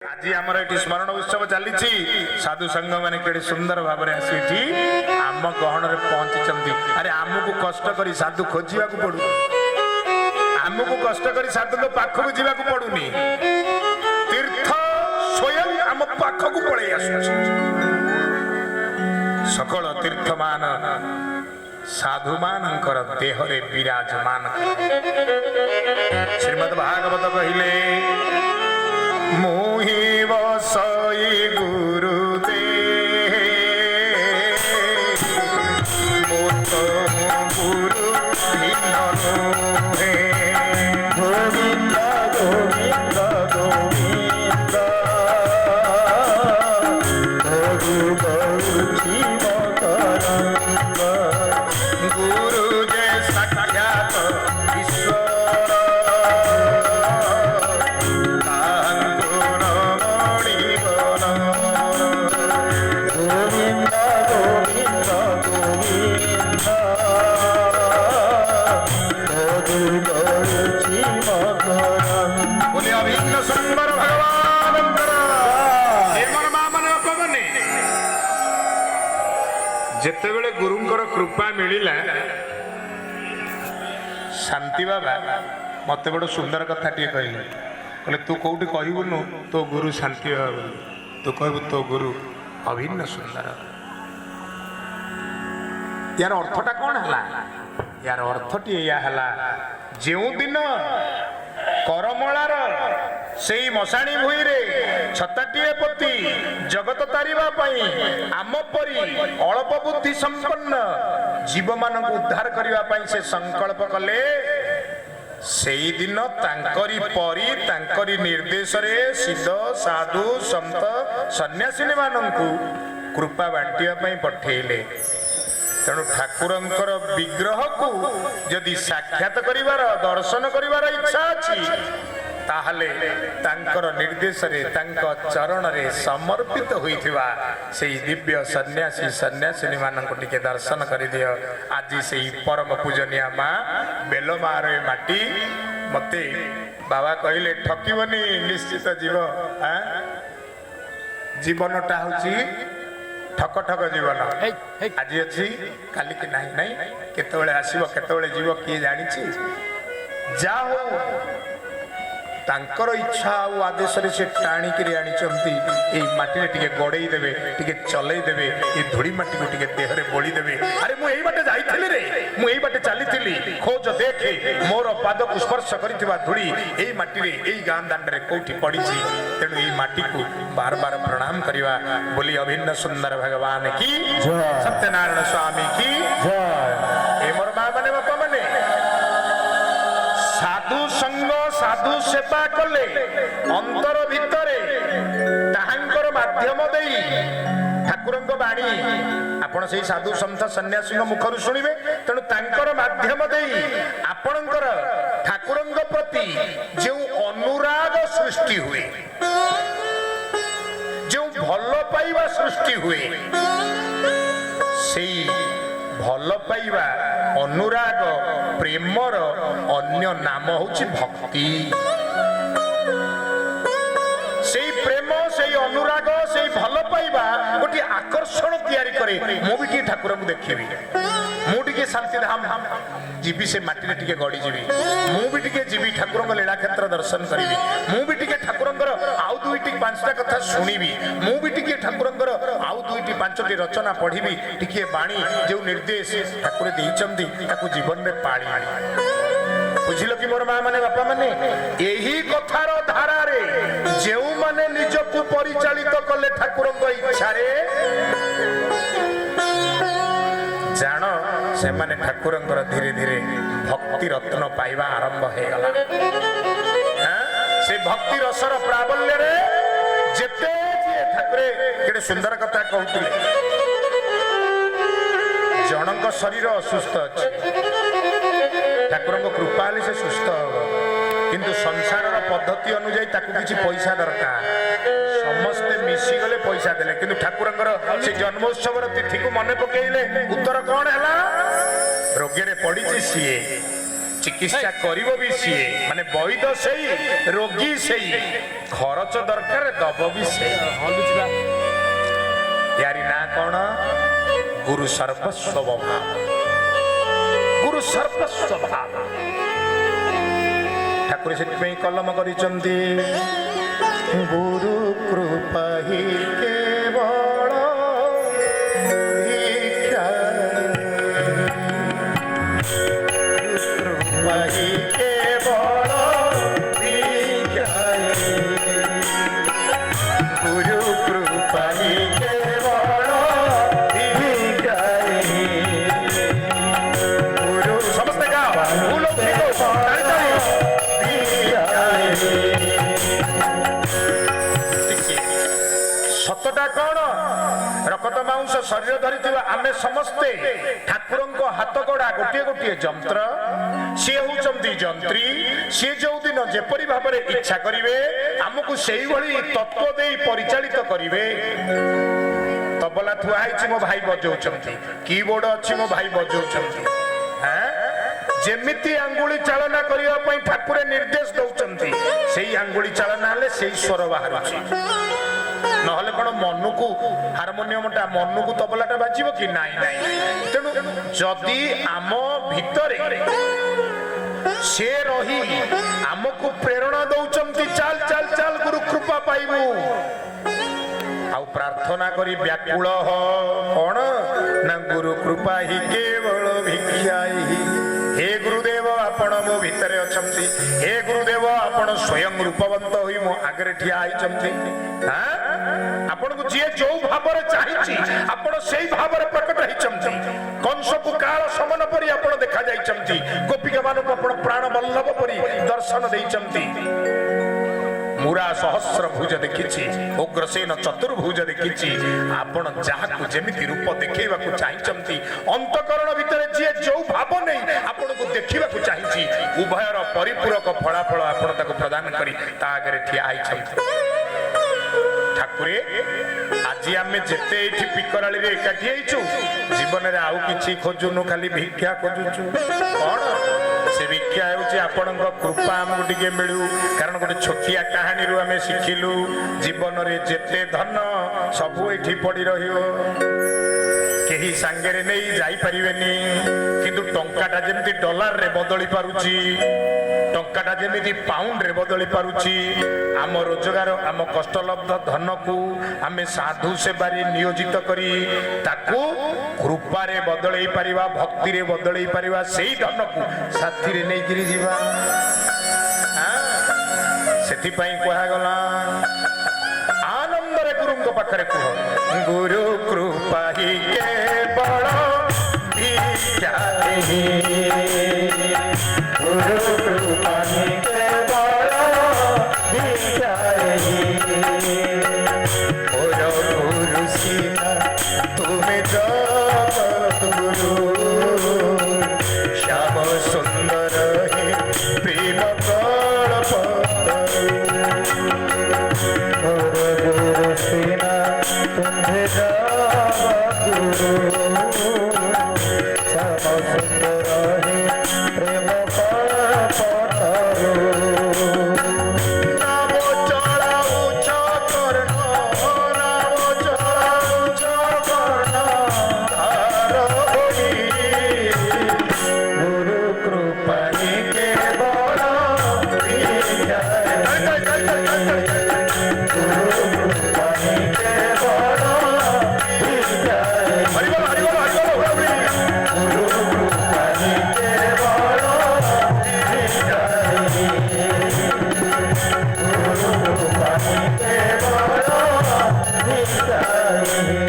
आज आमर ये स्मरण उत्सव चली साधु संघ मैंने केड़े सुंदर भाव में आसी आम गहन में पहुंची। अरे आमको कष्ट कर साधु खोजा पड़ू, आमको कष्ट कर साधु पाखक जावाक पड़ूनी, तीर्थ स्वयं आम पाखक पलि आस। सकल तीर्थमान साधु मानकर देहरे विराजमान। श्रीमद् भागवत कहले मोहि वसई गुरुदे गुरु भिन्न गोविंद गोविंद गोविंद गुरु गुरु जय साक्षात ईश्वर जिते बेले गुरुंकर कृपा मिलिला शांति बाबा मत बड़ सुंदर कथा टे कहले कहले तू कौटी कहबुनु तो गुरु शांति बाबा तू कहबु तो गुरु अभिन्न सुंदर। यार अर्थटा कौन है? यार अर्थटी या जो दिन करमलार से मशाणी भूई रे छताटीए पति जगत तारिबा पई आम परी अल्प बुद्धि संपन्न जीव मान उद्धार करने पई से संकल्प कले। से दिन तांकरी परी तांकरी निर्देश रे सिद्ध साधु संत सन्यासिनी मानंकु कृपा बांटिया पई पठेले। तेणु ठाकुरंकर विग्रह को यदि साक्षात करिवार दर्शन करिवार इच्छा अछि ताहले तांकर निर्देश रे तांक चरण रे समर्पित होइथिबा सेई दिव्य सन्यासी सन्यासिनी मानक टिके दर्शन करि दियो। आज सेई परम पूजनीय मां बेलमारे माटी मते बाबा कहिले ठकिबनी निश्चित जीव जीवनटा होची ठक ठक जीवन आज अच्छी काली की नहीं नहीं केतबेले आसीबो केतबेले जीव किए जानिछि। जा हो तांकर इच्छा और आदेश रे से टाणी करी आनी चंती ए माटी रे टिके गड़ेई देबे टिके चलेई देबे ए धुड़ी माटी को टिके देह रे बोली देबे। अरे मु एई बाटे जाईथिली रे मु एई बाटे चलीथिली खोज देखे मोर पाद को स्पर्श करिथिबा धुड़ी एई माटी रे एई गां दांड रे कोठी पड़ीछि। तेणु एई माटी को बार बार प्रणाम करिवा बोली अभिन्न सुंदर भगवान की जय, सत्यनारायण स्वामी की जय। ए मोर मां माने बापा माने साधु संग साधु सेवा कले अंतर भितरे ताहांकर माध्यम देई ठाकुरंक बाणी आपण से साधु संत सन्यासी मुखर शुणिबे। तेणु तांकर माध्यम देई आपणकर ठाकुरंक प्रति जो अनुराग सृष्टि हुए जो भल पाइबा सृष्टि हुए सेई भल पाइबा अनुराग प्रेमर अन्य नाम होची भक्ति। से प्रेम से अनुराग से भल पाइबा गोटे आकर्षण तैयारी करे। मु भी ठाकुर को देखिबी मुझे शांति धाम जीवी से माटी रे टिके गड़ी जीवी मुझे जीवी ठाकुर लीला क्षेत्र दर्शन करी मुझे ठाकुर आउ दुईटी पांचटा कथा शुणिबी मुझे ठाकुर आउ दुईटी पांचटी रचना पढ़ी टिके बाणी जो निर्देश ठाकुर देइचंदी ताकू जीवन में पाली बुझिल कि मोर मां माने बापा माने यही कथार धारा रे जेउ माने निजकु परिचालित कले ठाकुर इच्छा रे जान से माने ठाकुर धीरे धीरे भक्ति रत्न पाइबा आरंभ हो गला। से भक्ति रसर प्राबल्य रे जेते ठाकुर केडे सुंदर कथा कहउतले जनक शरीर असुस्थ अछि ठाकुर कृपा हेले से सुस्थ हो किंतु संसार पद्धति अनुଯାयी ताकू किछि पैसा दरकार समस्ते मिसी गले पैसा देले किंतु ठाकुर से जन्मोत्सव तिथि को मन पकेइले उत्तर कौन है रोगे रे पड़ी सीए ଚିକିତ୍ସା କରିବ ବି ସିଏ, ମାନେ ବୈଦ ସେଇ, ରୋଗୀ ସେଇ, ଖରଚ ଦରକାର ଦବ ବି ସେଇ। ୟାରି ନାଁ କଣ? ଗୁରୁ ସର୍ବସ୍ୱ ଭାବ। ଗୁରୁ ସର୍ବସ୍ୱ ଭାବ। ଠାକୁର ସେଥିପାଇଁ କଲମ କରିଛନ୍ତି, ଗୁରୁ କୃପା ହି କେବଳ ଭିକ୍ଷା, କୃପା ହି କେବଳ ଭିକ୍ଷା, ଗୁରୁ କୃପା ହି କେବଳ ଭିକ୍ଷା, ଗୁରୁ ସମସ୍ତେ ଗାଅ ସତଟା କଣ? ରକ୍ତ ମାଂସ ଶରୀର ଧରିଥିବା ଆମେ ସମସ୍ତେ ଠାକୁରଙ୍କ ହାତ ଗଢା ଗୋଟିଏ ଗୋଟିଏ ଯନ୍ତ୍ର। ସିଏ ହଉଛନ୍ତି ଯନ୍ତ୍ରୀ। ସିଏ ଯୋଉଦିନ ଯେପରି ଭାବରେ ଇଚ୍ଛା କରିବେ ଆମକୁ ସେଇଭଳି ତତ୍ଵ ଦେଇ ପରିଚାଳିତ କରିବେ। ତବଲା ଥୁଆ ହେଇଛି, ମୋ ଭାଇ ବଜଉଛନ୍ତି। କିବୋର୍ଡ ଅଛି, ମୋ ଭାଇ ବଜଉଛନ୍ତି। ଯେମିତି ଆଙ୍ଗୁଳି ଚାଳନା କରିବା ପାଇଁ ଠାକୁର ନିର୍ଦ୍ଦେଶ ଦଉଛନ୍ତି, ସେଇ ଆଙ୍ଗୁଳି ଚାଳନା ହେଲେ ସେଇ ସ୍ୱର ବାହାରୁଛି। ନହେଲେ କଣ ମନକୁ ହାରମୋନିୟମଟା ମନକୁ ତବଲାଟା ବାଜିବ କି? ନାଇଁ ନାଇଁ। ତେଣୁ ଯଦି ଆମ ଭିତରେ ସେ ରହି ଆମକୁ ପ୍ରେରଣା ଦଉଛନ୍ତି, ଚାଲ ଚାଲ ଚାଲ ଗୁରୁ କୃପା ପାଇବୁ, ଆଉ ପ୍ରାର୍ଥନା କରି ବ୍ୟାକୁଳ କଣ ନା ଗୁରୁ କୃପା ହି କେବଳ ଭିକ୍ଷା ହି। हे गुरुदेव आपण मो भितर अछंती। हे गुरुदेव आपण स्वयं रूपवंत होई मो आगरे ठिया आइचंती। आपण को जे जो भाବରେ चाहिची आपण सेई भाବରେ प्रकट होइचंती। कंस को काल समन परि आपण देखा जाइचंती। गोपिका मानु को आपण प्राण वल्लभ परि दर्शन देइचंती। मुरा सहस्र भुज देखिछि, उग्रसेन चतुर्भुज देखिछि। आपण जाहाकु जेमिति रूप देखैबाकु चाहिचंती, अंतकरण भितर जे जो भाव नै आपण को देखिबाकु चाहिछि, उभयर परिपूरक फलाफल आपण ताको प्रदान करी ता आगरे ठिया आइछंती। ठाकुरे आज आमे जेते एठी पिकराली रे एकाठी आइछु, जीवन रे आउ किछि खोजुनु, खाली भिक्षा खोजुछु। कोन से भिक्षा हेउछि आपणक कृपा हमकु टिके मिलु। कारण गोटे छोटिया कहानी रु आमे सिखिलु, जीवन रे जेते धन सबु एठी पड़ी रहियो, केही सांगरे नै जाई परिबेनी। किंतु टंकाटा जेमिति डॉलर रे बदली पारुची, टंकाटा जेमिति पाउंड रे बदली पारुची, आम रोजगार आम कष्टलब्ध धन को आमे साधु सेवारे नियोजित करी ताकू कृपा रे बदलई परिबा, भक्ति रे बदलई परिबा। सेही धन को साथी रे नै गिरी जीवा। सेथि पई कहा गला आनंद रे गुरुंको पाखरे कह, गुरु कृपा ही केवल भिक्षा हि, गुरु कृपा ही केवल भिक्षा हि। और गुरु सीना तुम्हें जगत गुरु, श्याम सुंदर है प्रेम कल्पतरु। और गुरु सीना तुम्हें जगत गुरु, श्याम सुंदर है प्रेम कल्पतरु। गुरु कृपा ही केवल